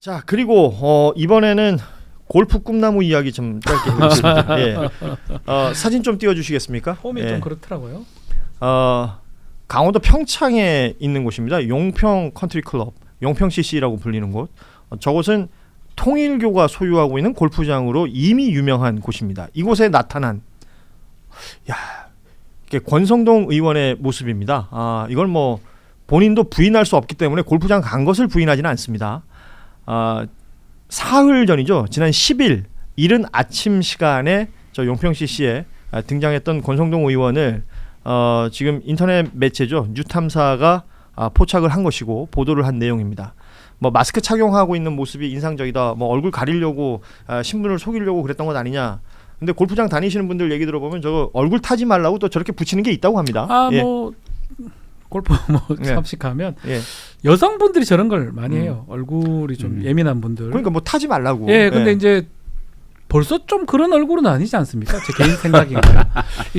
자, 그리고 이번에는 골프 꿈나무 이야기 좀 짧게 해보겠습니다. 예. 사진 좀 띄워주시겠습니까? 폼이 예. 좀 그렇더라고요. 강원도 평창에 있는 곳입니다. 용평 컨트리 클럽, 용평 CC라고 불리는 곳. 저곳은 통일교가 소유하고 있는 골프장으로 이미 유명한 곳입니다. 이곳에 나타난 이게 권성동 의원의 모습입니다. 이걸 뭐 본인도 부인할 수 없기 때문에 골프장 간 것을 부인하지는 않습니다. 사흘 전이죠. 지난 10일 이른 아침 시간에 저 용평 CC에 등장했던 권성동 의원을 지금 인터넷 매체죠. 뉴탐사가 포착을 한 것이고 보도를 한 내용입니다. 뭐 마스크 착용하고 있는 모습이 인상적이다. 뭐 얼굴 가리려고 신분을 속이려고 그랬던 것 아니냐. 근데 골프장 다니시는 분들 얘기 들어보면 저거 얼굴 타지 말라고 또 저렇게 붙이는 게 있다고 합니다. 뭐 골프 뭐 예. 잠식하면 예. 여성분들이 저런 걸 많이 해요. 얼굴이 좀 예민한 분들. 그러니까 뭐 타지 말라고. 예, 근데 이제 벌써 좀 그런 얼굴은 아니지 않습니까? 제 개인 생각인가요?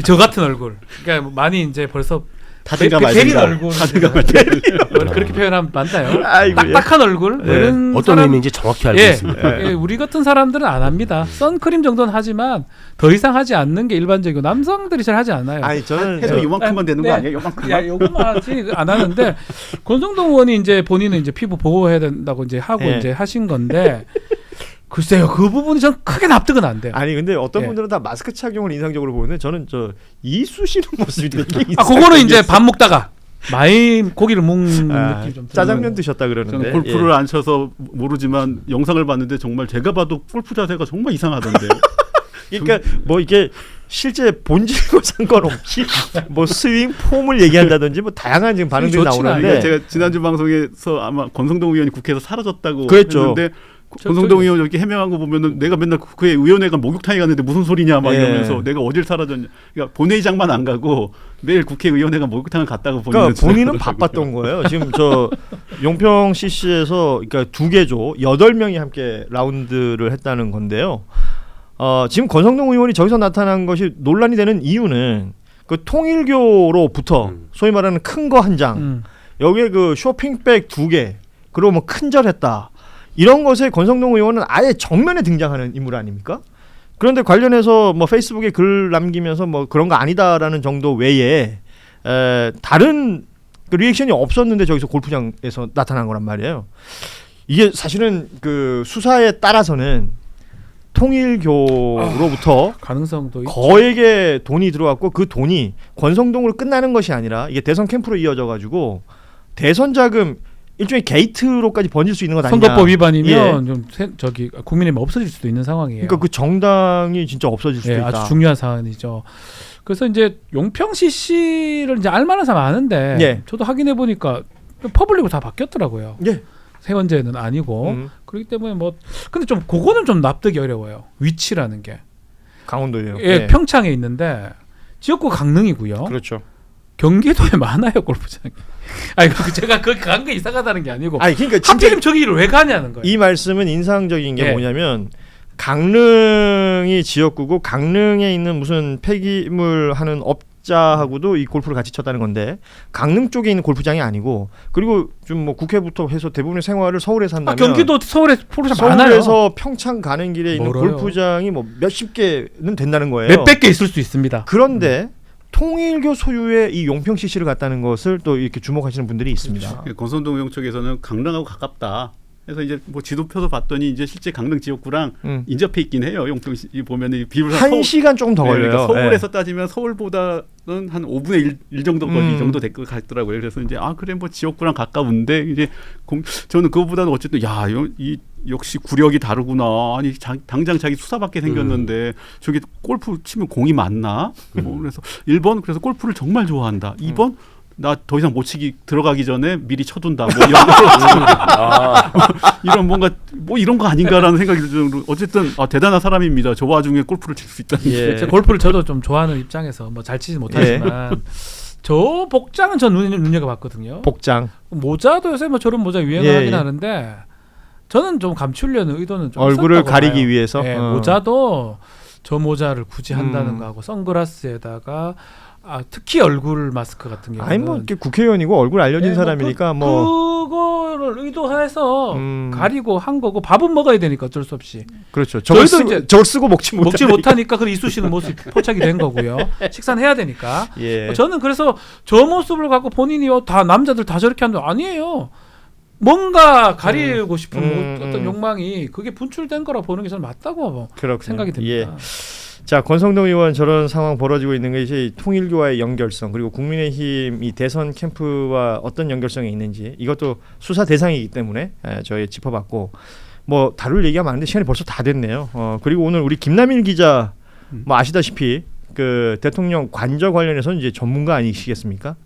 저 같은 얼굴. 그러니까 많이 이제 벌써 타든가 베린 말든가. 얼굴. 타든가 말든가. 그렇게 표현하면 맞나요? 아이고, 딱딱한 얼굴. 예. 이런 어떤 사람, 의미인지 정확히 알고 있습니다. 예, 우리 같은 사람들은 안 합니다. 선크림 정도는 하지만 더 이상 하지 않는 게 일반적이고 남성들이 잘 하지 않아요. 아니 저는 해도 요만큼만 되는 거 아니에요? 요만큼만. 야, 요거만 하지 안 하는데 권성동 의원이 이제 본인은 이제 피부 보호해야 된다고 이제 하고 예. 이제 하신 건데 글쎄요, 그 부분이 전 크게 납득은 안 돼요. 아니 근데 어떤 예. 분들은 다 마스크 착용을 인상적으로 보는데 저는 저 이쑤시는 모습이 되게 그거는 이제 밥 먹다가 많이 고기를 먹는 느낌 좀 짜장면 드셨다 그러는데 저는 골프를 안 쳐서 모르지만 영상을 봤는데 정말 제가 봐도 골프 자세가 정말 이상하던데요. 그러니까 뭐 이게 실제 본질과 상관없이 뭐 스윙 폼을 얘기한다든지 뭐 다양한 지금 반응들이 좋진 나오는데 않아요. 제가 지난주 방송에서 아마 권성동 의원이 국회에서 사라졌다고 그랬죠. 했는데 권성동 의원 이렇게 해명한 거 보면은 내가 맨날 국회 의원회가 목욕탕에 갔는데 무슨 소리냐 막 예. 이러면서 내가 어딜 사라졌냐. 그러니까 본회의장만 안 가고 매일 국회의원회가 목욕탕을 갔다고 그러니까 본인은 바빴던 거예요. 지금 저 용평 CC에서 그러니까 두 개조 8명이 함께 라운드를 했다는 건데요. 지금 권성동 의원이 저기서 나타난 것이 논란이 되는 이유는 그 통일교로부터 소위 말하는 큰 거 한 장, 여기에 그 쇼핑백 2개, 그리고 뭐 큰절했다. 이런 것에 권성동 의원은 아예 정면에 등장하는 인물 아닙니까? 그런데 관련해서 뭐 페이스북에 글 남기면서 뭐 그런 거 아니다라는 정도 외에 다른 그 리액션이 없었는데 저기서 골프장에서 나타난 거란 말이에요. 이게 사실은 그 수사에 따라서는 통일교로부터 가능성도 거액의 돈이 들어왔고 그 돈이 권성동으로 끝나는 것이 아니라 이게 대선 캠프로 이어져 가지고 대선 자금 일종의 게이트로까지 번질 수 있는 것 아니냐. 선거법 위반이면 좀 저기 국민의힘 없어질 수도 있는 상황이에요. 그러니까 그 정당이 진짜 없어질 수도 예, 있다. 아주 중요한 사안이죠. 그래서 이제 용평 CC를 이제 알만한 사람 아는데 예. 저도 확인해 보니까 퍼블릭으로 다 바뀌었더라고요. 예. 세원제는 아니고 그렇기 때문에 뭐 근데 좀 그거는 좀 납득이 어려워요. 위치라는 게 강원도예요. 예, 평창에 있는데 지역구 강릉이고요. 그렇죠. 경기도에 많아요 골프장이. 아니 제가 거기 간 게 이상하다는 게 아니고. 아니 그러니까 하필이면 저기를 왜 가냐는 거예요. 이 말씀은 인상적인 게 예. 뭐냐면 강릉이 지역구고 강릉에 있는 무슨 폐기물 하는 업자하고도 이 골프를 같이 쳤다는 건데 강릉 쪽에 있는 골프장이 아니고 그리고 좀 뭐 국회부터 해서 대부분의 생활을 서울에서 한다면 경기도 서울에 프로장 많아요. 서울에서 평창 가는 길에 있는 멀어요. 골프장이 뭐 몇십 개는 된다는 거예요. 몇백 개 있을 수 있습니다. 그런데 통일교 소유의 이 용평 CC를 갔다는 것을 또 이렇게 주목하시는 분들이 있습니다. 권성동 의원 쪽에서는 강릉하고 가깝다. 그래서 이제 뭐 지도표도 봤더니 이제 실제 강릉 지역구랑 인접해 있긴 해요. 용평 보면은 비율상 1시간 조금 더 걸려요. 그러니까 서울에서 따지면 서울보다는 한 5분의 1 정도 거리 이 정도 될 것 같더라고요. 그래서 이제 그래 뭐 지역구랑 가까운데 이제 저는 그거보다는 어쨌든 이 역시 구력이 다르구나. 아니 당장 자기 수사받게 생겼는데 저기 골프 치면 공이 맞나? 그래서 1번 그래서 골프를 정말 좋아한다. 2번 나 더 이상 못 치기 들어가기 전에 미리 쳐둔다. 뭐 이런 이런 뭔가 뭐 이런 거 아닌가라는 생각이 들 정도로 어쨌든 대단한 사람입니다. 저 와중에 골프를 칠 수 있다는 게. 예. 제가 골프를 저도 좀 좋아하는 입장에서 뭐 잘 치지 못하지만 저 복장은 전 눈여겨봤거든요. 복장. 모자도 요새 뭐 저런 모자 유행하긴 하는데 저는 좀 감추려는 의도는 좀 얼굴을 있었다고 가리기 봐요. 위해서. 예, 모자도 저 모자를 굳이 한다는 거하고 선글라스에다가 특히 얼굴 마스크 같은 경우는 아니 뭐 이렇게 국회의원이고 얼굴 알려진 사람이니까 그거를 의도해서 가리고 한 거고 밥은 먹어야 되니까 어쩔 수 없이 그렇죠. 저희도 저걸 쓰고 먹지 못하니까 그 이쑤시는 모습이 포착이 된 거고요. 식사는 해야 되니까. 예. 저는 그래서 저 모습을 갖고 본인이요 다 남자들 다 저렇게 하는 거 아니에요. 뭔가 가리고 싶은 어떤 욕망이 그게 분출된 거라 보는 게 저는 맞다고 생각이 듭니다. 예. 자, 권성동 의원 저런 상황 벌어지고 있는 것이 통일교와의 연결성 그리고 국민의힘 이 대선 캠프와 어떤 연결성이 있는지 이것도 수사 대상이기 때문에 저희 짚어봤고 뭐 다룰 얘기가 많은데 시간이 벌써 다 됐네요. 그리고 오늘 우리 김남일 기자 뭐 아시다시피 그 대통령 관저 관련해서는 이제 전문가 아니시겠습니까?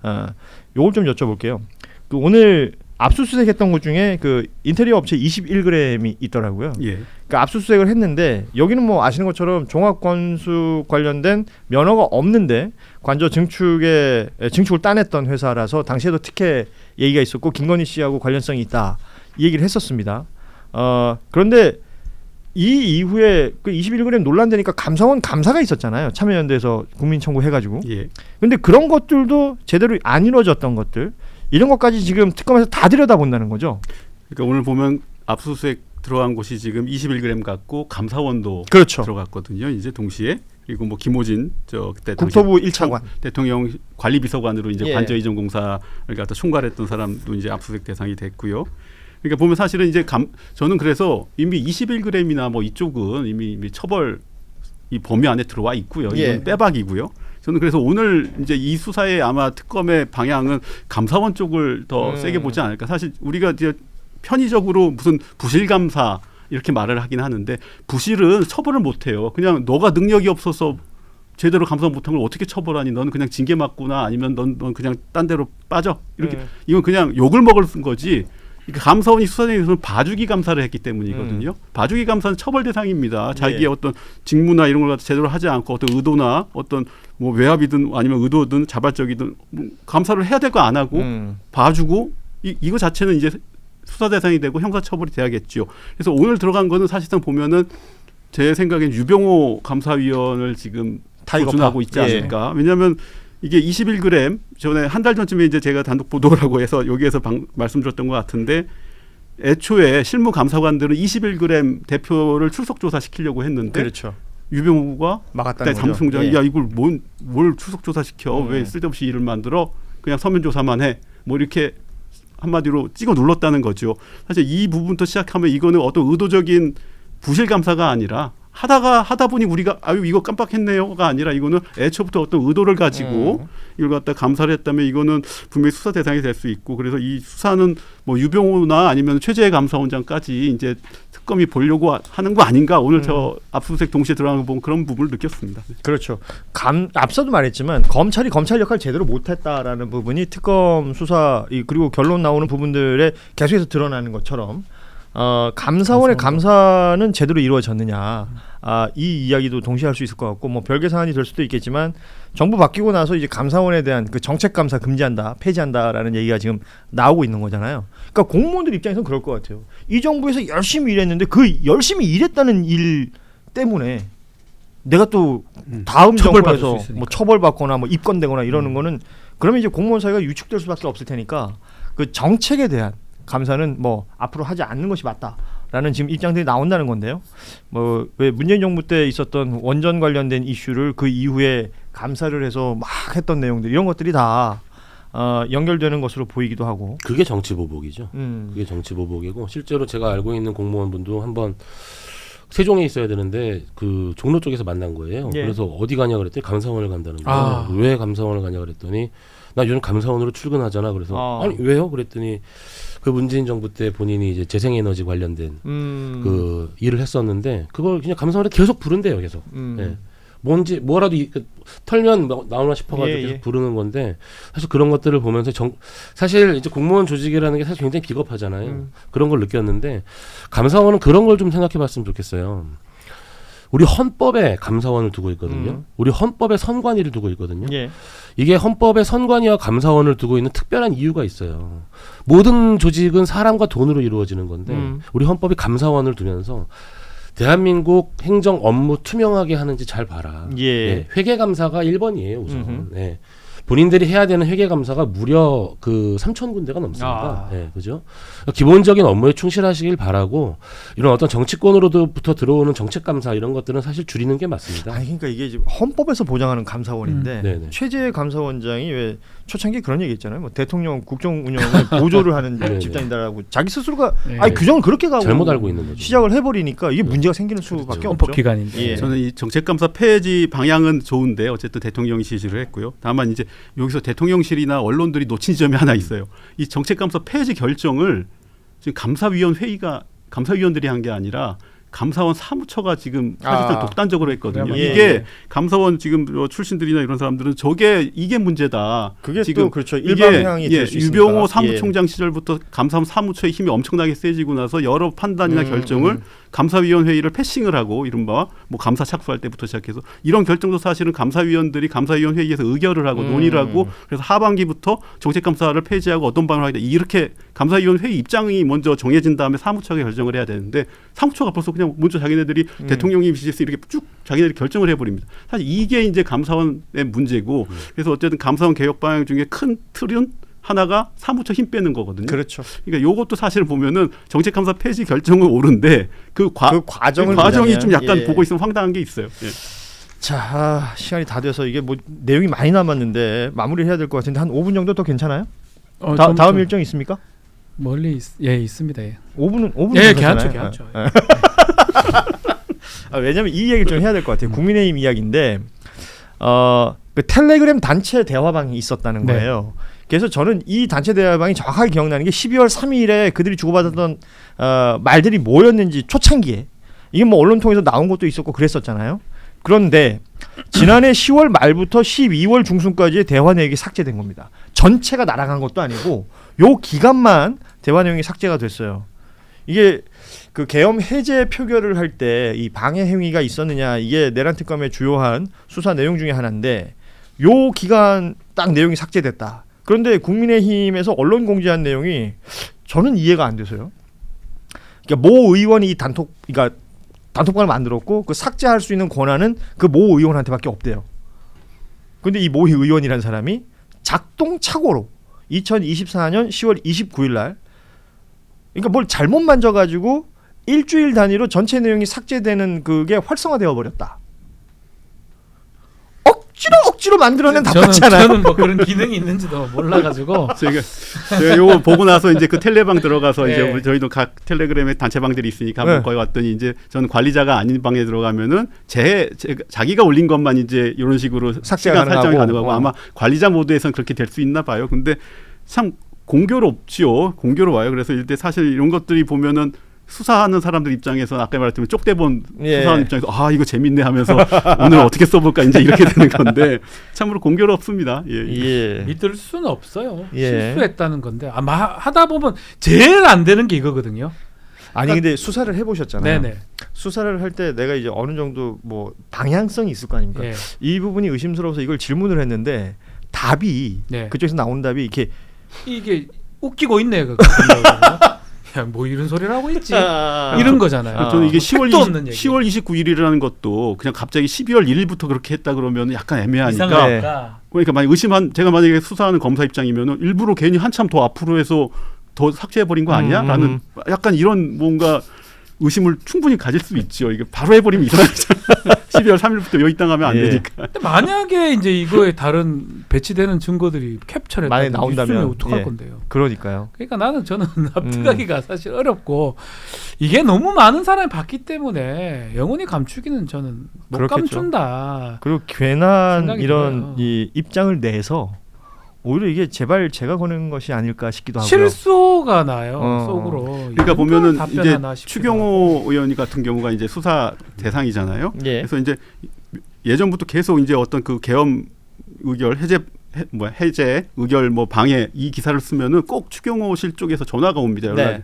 요걸 좀 여쭤볼게요. 그 오늘 압수수색했던 것 중에 그 인테리어 업체 21g이 있더라고요. 예. 그러니까 압수수색을 했는데 여기는 뭐 아시는 것처럼 종합건수 관련된 면허가 없는데 관저 증축을 따냈던 회사라서 당시에도 특혜 얘기가 있었고 김건희 씨하고 관련성이 있다 이 얘기를 했었습니다. 그런데 이 이후에 그 21g 논란되니까 감사원 감사가 있었잖아요. 참여연대에서 국민청구 해가지고. 예. 근데 그런 것들도 제대로 안 이루어졌던 것들 이런 것까지 지금 특검에서 다 들여다본다는 거죠. 그러니까 오늘 보면 압수수색 들어간 곳이 지금 21g 같고 감사원도 그렇죠. 들어갔거든요. 이제 동시에 그리고 뭐 김호진 그때 국토부 1차관 대통령 관리비서관으로 이제 예. 관저 이전 공사를 갖다 총괄했던 사람도 이제 압수수색 대상이 됐고요. 그러니까 보면 사실은 이제 저는 그래서 이미 21g이나 뭐 이쪽은 이미 처벌 이 범위 안에 들어와 있고요. 이건 예. 빼박이고요. 저는 그래서 오늘 이제 이 수사에 아마 특검의 방향은 감사원 쪽을 더 세게 보지 않을까. 사실 우리가 이제 편의적으로 무슨 부실 감사 이렇게 말을 하긴 하는데 부실은 처벌을 못 해요. 그냥 너가 능력이 없어서 제대로 감사 못한 걸 어떻게 처벌하니? 너는 그냥 징계 맞구나 아니면 넌 그냥 딴 데로 빠져. 이렇게 이건 그냥 욕을 먹을 거지. 감사원이 수사대에서는 봐주기 감사를 했기 때문이거든요. 봐주기 감사는 처벌 대상입니다. 자기의 어떤 직무나 이런 걸 제대로 하지 않고 어떤 의도나 어떤 뭐 외압이든 아니면 의도든 자발적이든 뭐 감사를 해야 될 거 안 하고 봐주고 이거 자체는 이제 수사 대상이 되고 형사처벌이 돼야겠죠. 그래서 오늘 들어간 거는 사실상 보면은 제 생각엔 유병호 감사위원을 지금 조준하고 있지 않을까. 왜냐하면 이게 21g 전에 한 달 전쯤에 이제 제가 단독 보도라고 해서 여기에서 말씀드렸던 것 같은데 애초에 실무 감사관들은 21g 대표를 출석 조사시키려고 했는데 그렇죠. 유병호가 막았다는 거죠. 사무총장이 야 이걸 뭘 출석 조사시켜 왜 쓸데없이 일을 만들어 그냥 서면 조사만 해 뭐 이렇게 한마디로 찍어 눌렀다는 거죠. 사실 이 부분부터 시작하면 이거는 어떤 의도적인 부실 감사가 아니라 하다 보니 우리가 아유 이거 깜빡했네요가 아니라 이거는 애초부터 어떤 의도를 가지고 이걸 갖다 감사를 했다면 이거는 분명히 수사 대상이 될 수 있고 그래서 이 수사는 뭐 유병호나 아니면 최재해 감사원장까지 이제 특검이 보려고 하는 거 아닌가 오늘 저 압수수색 동시에 들어간 거 보면 그런 부분을 느꼈습니다. 그렇죠. 앞서도 말했지만 검찰이 검찰 역할을 제대로 못했다라는 부분이 특검 수사 그리고 결론 나오는 부분들에 계속해서 드러나는 것처럼 감사원의 감사는 제대로 이루어졌느냐 이 이야기도 동시에 할 수 있을 것 같고 뭐 별개 사안이 될 수도 있겠지만 정부 바뀌고 나서 이제 감사원에 대한 그 정책 감사 금지한다 폐지한다라는 얘기가 지금 나오고 있는 거잖아요. 그러니까 공무원들 입장에서는 그럴 것 같아요. 이 정부에서 열심히 일했는데 그 열심히 일했다는 일 때문에 내가 또 다음 정부에서 뭐 처벌받거나 뭐 입건되거나 이러는 거는 그러면 이제 공무원 사회가 유축될 수밖에 없을 테니까 그 정책에 대한 감사는 뭐 앞으로 하지 않는 것이 맞다라는 지금 입장들이 나온다는 건데요. 뭐 왜 문재인 정부 때 있었던 원전 관련된 이슈를 그 이후에 감사를 해서 막 했던 내용들 이런 것들이 다 연결되는 것으로 보이기도 하고. 그게 정치 보복이죠. 그게 정치 보복이고 실제로 제가 알고 있는 공무원분도 한번 세종에 있어야 되는데 그 종로 쪽에서 만난 거예요. 예. 그래서 어디 가냐 그랬더니 감사원을 간다는 거예요. 왜 감사원을 가냐 그랬더니 나 요즘 감사원으로 출근하잖아. 그래서 아니 왜요? 그랬더니 그 문재인 정부 때 본인이 이제 재생에너지 관련된 그 일을 했었는데 그걸 그냥 감사원에 계속 부른대요. 계속. 예. 뭔지 뭐라도 털면 나오나 싶어가지고 계속 부르는 건데 사실 그런 것들을 보면서 사실 이제 공무원 조직이라는 게 사실 굉장히 비겁하잖아요. 그런 걸 느꼈는데 감사원은 그런 걸 좀 생각해봤으면 좋겠어요. 우리 헌법에 감사원을 두고 있거든요. 우리 헌법에 선관위를 두고 있거든요. 예. 이게 헌법에 선관위와 감사원을 두고 있는 특별한 이유가 있어요. 모든 조직은 사람과 돈으로 이루어지는 건데 우리 헌법이 감사원을 두면서 대한민국 행정 업무 투명하게 하는지 잘 봐라. 예. 회계감사가 1번이에요 우선. 음흠. 네. 본인들이 해야 되는 회계감사가 무려 그 3,000군데가 넘습니다. 아. 네, 그죠? 기본적인 업무에 충실하시길 바라고 이런 어떤 정치권으로부터 들어오는 정책감사 이런 것들은 사실 줄이는 게 맞습니다. 아니 그러니까 이게 지금 헌법에서 보장하는 감사원인데 네네. 최재 감사원장이 왜 초창기에 그런 얘기 했잖아요. 뭐 대통령 국정 운영을 보조를 하는 네네. 집단이다라고 자기 스스로가 네. 아니 규정을 그렇게 가고 잘못 알고 있는 거죠. 시작을 해버리니까 이게 문제가 생기는 수밖에 없죠. 헌법 기관인데. 예. 저는 이 정책감사 폐지 방향은 좋은데 어쨌든 대통령이 지시를 했고요. 다만 이제 여기서 대통령실이나 언론들이 놓친 지점이 하나 있어요. 이 정책감사 폐지 결정을 지금 감사위원들이 한 게 아니라 감사원 사무처가 지금 사실상 독단적으로 했거든요. 예, 이게 예. 감사원 지금 출신들이나 이런 사람들은 이게 문제다. 그게 지금 또 그렇죠. 일방향이 될 수 있으니까. 유병호 사무총장 시절부터 감사원 사무처의 힘이 엄청나게 세지고 나서 여러 판단이나 결정을 감사위원회의를 패싱을 하고 이른바 뭐 감사 착수할 때부터 시작해서 이런 결정도 사실은 감사위원들이 감사위원회의에서 의결을 하고 논의를 하고 그래서 하반기부터 정책감사를 폐지하고 어떤 방향을 하겠다 이렇게 감사위원회의 입장이 먼저 정해진 다음에 사무처가 결정을 해야 되는데 사무처가 벌써 그냥 먼저 자기네들이 대통령이 비시해서 이렇게 쭉 자기네들이 결정을 해버립니다. 사실 이게 이제 감사원의 문제고 그래서 어쨌든 감사원 개혁 방향 중에 큰 틀은 하나가 사무처 힘 빼는 거거든요. 그렇죠. 그러니까 요것도 사실 보면은 정책감사 폐지 결정은 옳은데 그 과정이 좀 약간 예. 보고 있으면 황당한 게 있어요. 예. 자 시간이 다 돼서 이게 뭐 내용이 많이 남았는데 마무리를 해야 될 것 같은데 한 5분 정도 더 괜찮아요? 다음 일정 있습니까? 멀리 있습니다. 예. 5분은 예, 괜찮아요. 괜찮죠. 왜냐하면 이 얘기를 좀 해야 될 것 같아요. 국민의힘 이야기인데 그 텔레그램 단체 대화방이 있었다는 네. 거예요. 그래서 저는 이 단체 대화방이 정확하게 기억나는 게 12월 3일에 그들이 주고받았던 말들이 뭐였는지 초창기에 이게 뭐 언론 통해서 나온 것도 있었고 그랬었잖아요. 그런데 지난해 10월 말부터 12월 중순까지의 대화 내역이 삭제된 겁니다. 전체가 날아간 것도 아니고 요 기간만 대화 내용이 삭제가 됐어요. 이게 그 계엄 해제 표결을 할 때 이 방해 행위가 있었느냐 이게 내란 특검의 주요한 수사 내용 중에 하나인데 요 기간 딱 내용이 삭제됐다. 그런데 국민의힘에서 언론 공지한 내용이 저는 이해가 안 돼서요. 그러니까 모 의원이 단톡방을 만들었고 그 삭제할 수 있는 권한은 그 모 의원한테밖에 없대요. 그런데 이 모 의원이라는 사람이 작동착오로 2024년 10월 29일 날 그러니까 뭘 잘못 만져가지고 일주일 단위로 전체 내용이 삭제되는 그게 활성화되어 버렸다. 억지로 만들어낸 답변이잖아요. 저는 뭐 그런 기능이 있는지도 몰라가지고 제가 요거 보고 나서 이제 그 텔레방 들어가서 네. 이제 저희도 각 텔레그램에 단체방들이 있으니까 한번 네. 거기 왔더니 이제 저는 관리자가 아닌 방에 들어가면은 자기가 올린 것만 이제 이런 식으로 삭제가 시간 설정이 가능하고. 가능하고 아마 관리자 모드에서는 그렇게 될 수 있나 봐요. 근데 참 공교롭지요. 공교로워요. 그래서 이때 사실 이런 것들이 보면은 수사하는 사람들 입장에서 아까 말했지만 쪽대본 수사하는 입장에서 이거 재밌네 하면서 오늘 어떻게 써볼까 이제 이렇게 되는 건데 참으로 공교롭습니다. 예. 믿을 수는 없어요. 예. 실수했다는 건데 아마 하다 보면 제일 안 되는 게 이거거든요. 아니 근데 수사를 해보셨잖아요. 네네. 수사를 할 때 내가 이제 어느 정도 뭐 방향성이 있을 거 아닙니까? 예. 이 부분이 의심스러워서 이걸 질문을 했는데 답이 네. 그쪽에서 나온 답이 이렇게 이게 웃기고 있네. 뭐 이런 소리를 하고 있지. 이런 거잖아요. 저는 이게 택도 없는 얘기. 10월 29일이라는 것도 그냥 갑자기 12월 1일부터 그렇게 했다 그러면 약간 애매하니까 이상하니까. 그러니까 제가 만약에 수사하는 검사 입장이면은 일부러 괜히 한참 더 앞으로 해서 더 삭제해버린 거 아니야? 라는 약간 이런 뭔가 의심을 충분히 가질 수 있죠. 이게 바로 해버리면 이상하잖아. 12월 3일부터 여기 땅 하면 안 되니까. 근데 만약에 이제 이거에 다른 배치되는 증거들이 캡처를 많이 했다든지 나온다면, 있으면 어떡할 예. 건데요? 그러니까요. 그러니까 저는 납득하기가 사실 어렵고 이게 너무 많은 사람이 봤기 때문에 영원히 감추기는 저는 못 그렇겠죠. 감춘다. 그리고 괜한 생각이 이런 들어요. 이 입장을 내서 오히려 이게 제발 제가 거는 것이 아닐까 싶기도 하고요. 실소가 나요 속으로. 그러니까 이걸 보면은 이제 답변하나 싶기도 추경호 의원 같은 경우가 이제 수사 대상이잖아요. 예. 그래서 이제 예전부터 계속 이제 어떤 그 계엄 의결 해제 의결 뭐 방해 이 기사를 쓰면은 꼭 추경호실 쪽에서 전화가 옵니다. 네.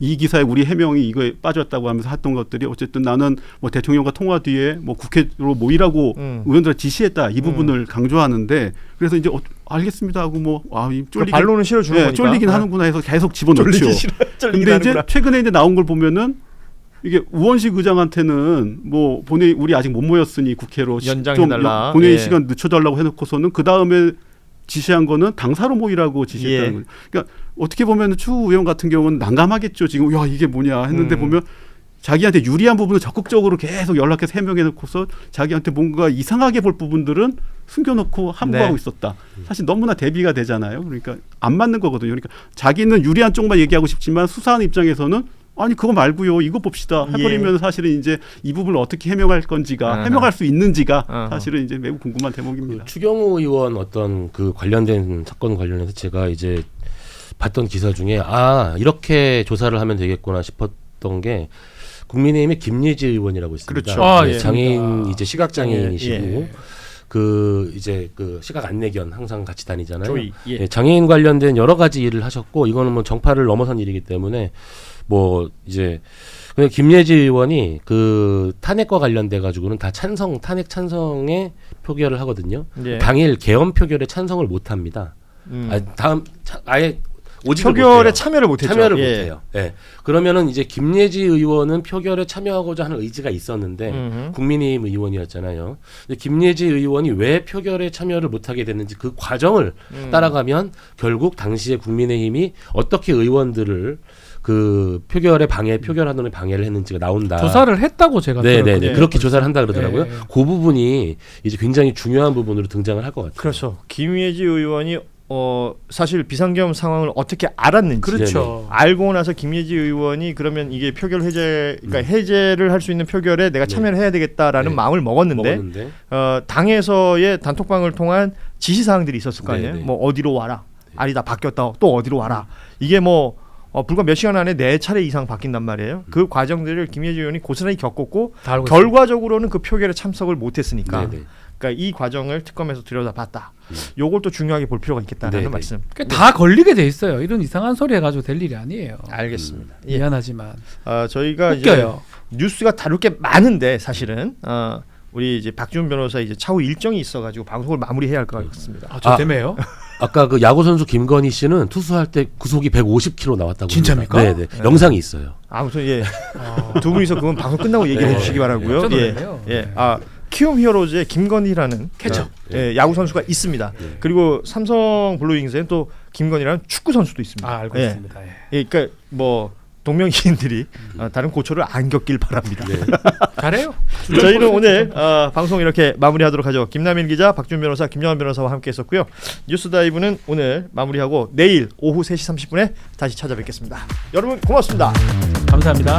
이 기사에 우리 해명이 이거에 빠졌다고 하면서 했던 것들이 어쨌든 나는 뭐 대통령과 통화 뒤에 뭐 국회로 모이라고 의원들한테 지시했다 이 부분을 강조하는데 그래서 이제 알겠습니다 하고 뭐 쫄리긴 반론은 실어주는 거니까. 쫄리긴 하는구나 해서 계속 집어넣죠. 쫄리긴 근데 이제 최근에 이제 나온 걸 보면은 이게 우원식 의장한테는 뭐 본회의 우리 아직 못 모였으니 국회로 연장해달라. 본회의 예. 시간 늦춰달라고 해놓고서는 그 다음에 지시한 거는 당사로 모이라고 지시했다는 예. 거예요. 그러니까 어떻게 보면 추 의원 같은 경우는 난감하겠죠. 지금 야 이게 뭐냐 했는데 보면 자기한테 유리한 부분을 적극적으로 계속 연락해서 해명해놓고서 자기한테 뭔가 이상하게 볼 부분들은 숨겨놓고 함구하고 네. 있었다. 사실 너무나 대비가 되잖아요. 그러니까 안 맞는 거거든요. 그러니까 자기는 유리한 쪽만 얘기하고 싶지만 수사하는 입장에서는 아니 그거 말고요. 이거 봅시다. 해버리면 사실은 이제 이 부분을 어떻게 해명할 건지가 해명할 수 있는지가 사실은 이제 매우 궁금한 대목입니다. 그 추경호 의원 어떤 그 관련된 사건 관련해서 제가 이제 봤던 기사 중에 이렇게 조사를 하면 되겠구나 싶었던 게 국민의힘의 김예지 의원이라고 있습니다. 그렇죠. 네, 예. 장애인 이제 시각장애인이시고 예. 그 이제 그 시각 안내견 항상 같이 다니잖아요. 조이. 예. 예, 장애인 관련된 여러 가지 일을 하셨고 이거는 뭐 정파를 넘어선 일이기 때문에 뭐 이제 근데 김예지 의원이 그 탄핵과 관련돼 가지고는 다 탄핵 찬성에 표결을 하거든요. 예. 당일 개헌 표결에 찬성을 못 합니다. 아예 오직을 표결에 못해요. 참여를 못했죠. 참여를 예. 못해요. 예. 그러면은 이제 김예지 의원은 표결에 참여하고자 하는 의지가 있었는데 국민의힘 의원이었잖아요. 근데 김예지 의원이 왜 표결에 참여를 못하게 됐는지 그 과정을 따라가면 결국 당시에 국민의힘이 어떻게 의원들을 그 표결하는 방해를 했는지가 나온다. 조사를 했다고 제가 네네네. 들었거든요. 그렇게 조사를 한다 그러더라고요. 네. 그 부분이 이제 굉장히 중요한 부분으로 등장을 할 것 같아요. 그렇죠. 김예지 의원이 사실 비상계엄 상황을 어떻게 알았는지 그렇죠. 알고 나서 김예지 의원이 그러면 이게 표결 그러니까 해제를 할 수 있는 표결에 내가 참여를 해야 되겠다라는 네. 마음을 먹었는데 당에서의 단톡방을 통한 지시 사항들이 있었을 거 아니에요. 네. 뭐 어디로 와라. 아니다 바뀌었다. 또 어디로 와라. 이게 뭐 불과 몇 시간 안에 4차례 이상 바뀐단 말이에요. 그 과정들을 김예지 의원이 고스란히 겪었고 다 알고 결과적으로는 그 표결에 참석을 못했으니까 네네. 그러니까 이 과정을 특검에서 들여다봤다. 요걸 또 중요하게 볼 필요가 있겠다라는 네네. 말씀. 그러니까 다 걸리게 돼 있어요. 이런 이상한 소리 해가지고 될 일이 아니에요. 알겠습니다. 예. 미안하지만 저희가 웃겨요. 이제 뉴스가 다룰 게 많은데 사실은 우리 이제 박지훈 변호사 이제 차후 일정이 있어가지고 방송을 마무리해야 할 것 같습니다. 저 때문에요? 아까 그 야구 선수 김건희 씨는 투수할 때 구속이 150km 나왔다고. 진짜입니까? 네네. 영상이 있어요. 아무튼 두 분이서 그건 방송 끝나고 얘기해 주시기 바라고요. 깜짝 예. 놀랐네요. 예. 키움 히어로즈의 김건희라는 캐쳐. 야구 선수가 있습니다. 그리고 삼성 블루윙스엔 또 김건희라는 축구 선수도 있습니다. 알고 예. 있습니다. 예. 예, 그러니까 뭐 동명이인들이 다른 고초를 안 겪길 바랍니다. 잘해요. 저희는 오늘 방송 이렇게 마무리하도록 하죠. 김남일 기자, 박준 변호사, 김영환 변호사와 함께했었고요. 뉴스다이브는 오늘 마무리하고 내일 오후 3시 30분에 다시 찾아뵙겠습니다. 여러분 고맙습니다. 감사합니다.